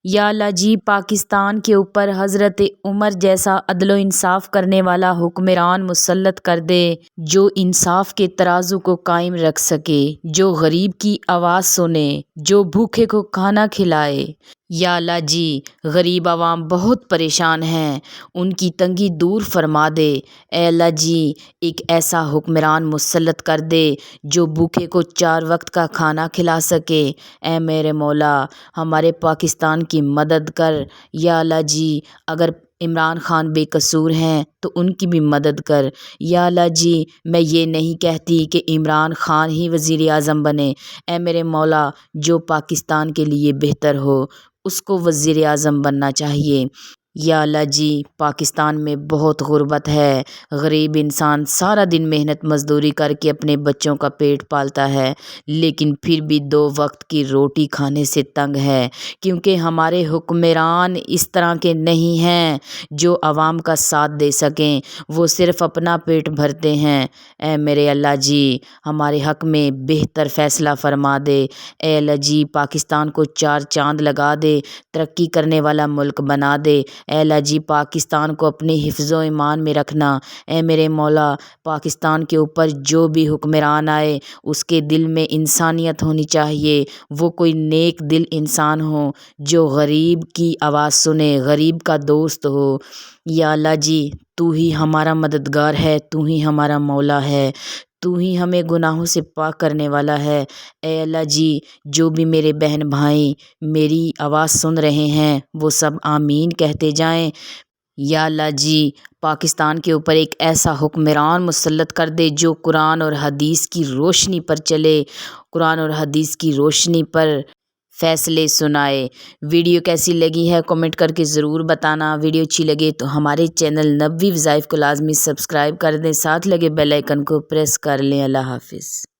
یا اللہ جی، پاکستان کے اوپر حضرت عمر جیسا عدل و انصاف کرنے والا حکمران مسلط کر دے، جو انصاف کے ترازو کو قائم رکھ سکے، جو غریب کی آواز سنے، جو بھوکے کو کھانا کھلائے۔ یا اللہ جی، غریب عوام بہت پریشان ہیں، ان کی تنگی دور فرما دے۔ اے اللہ جی، ایک ایسا حکمران مسلط کر دے جو بھوکے کو 4 وقت کا کھانا کھلا سکے۔ اے میرے مولا، ہمارے پاکستان کی مدد کر۔ یا اللہ جی، اگر عمران خان بے قصور ہیں تو ان کی بھی مدد کر۔ یا اللہ جی، میں یہ نہیں کہتی کہ عمران خان ہی وزیر اعظم بنے، اے میرے مولا، جو پاکستان کے لیے بہتر ہو اس کو وزیر اعظم بننا چاہیے۔ یا اللہ جی، پاکستان میں بہت غربت ہے، غریب انسان سارا دن محنت مزدوری کر کے اپنے بچوں کا پیٹ پالتا ہے، لیکن پھر بھی 2 وقت کی روٹی کھانے سے تنگ ہے، کیونکہ ہمارے حکمران اس طرح کے نہیں ہیں جو عوام کا ساتھ دے سکیں، وہ صرف اپنا پیٹ بھرتے ہیں۔ اے میرے اللہ جی، ہمارے حق میں بہتر فیصلہ فرما دے۔ اے اللہ جی، پاکستان کو 4 چاند لگا دے، ترقی کرنے والا ملک بنا دے۔ اے اللہ جی، پاکستان کو اپنے حفظ و ایمان میں رکھنا۔ اے میرے مولا، پاکستان کے اوپر جو بھی حکمران آئے اس کے دل میں انسانیت ہونی چاہیے، وہ کوئی نیک دل انسان ہو جو غریب کی آواز سنے، غریب کا دوست ہو۔ یا اللہ جی، تو ہی ہمارا مددگار ہے، تو ہی ہمارا مولا ہے، تو ہی ہمیں گناہوں سے پاک کرنے والا ہے۔ اے اللہ جی، جو بھی میرے بہن بھائی میری آواز سن رہے ہیں وہ سب آمین کہتے جائیں۔ یا اللہ جی، پاکستان کے اوپر ایک ایسا حکمران مسلط کر دے جو قرآن اور حدیث کی روشنی پر چلے، قرآن اور حدیث کی روشنی پر فیصلے سنائے۔ ویڈیو کیسی لگی ہے کمنٹ کر کے ضرور بتانا۔ ویڈیو اچھی لگے تو ہمارے چینل نبوی وظائف کو لازمی سبسکرائب کر دیں، ساتھ لگے بیل آئیکن کو پریس کر لیں۔ اللہ حافظ۔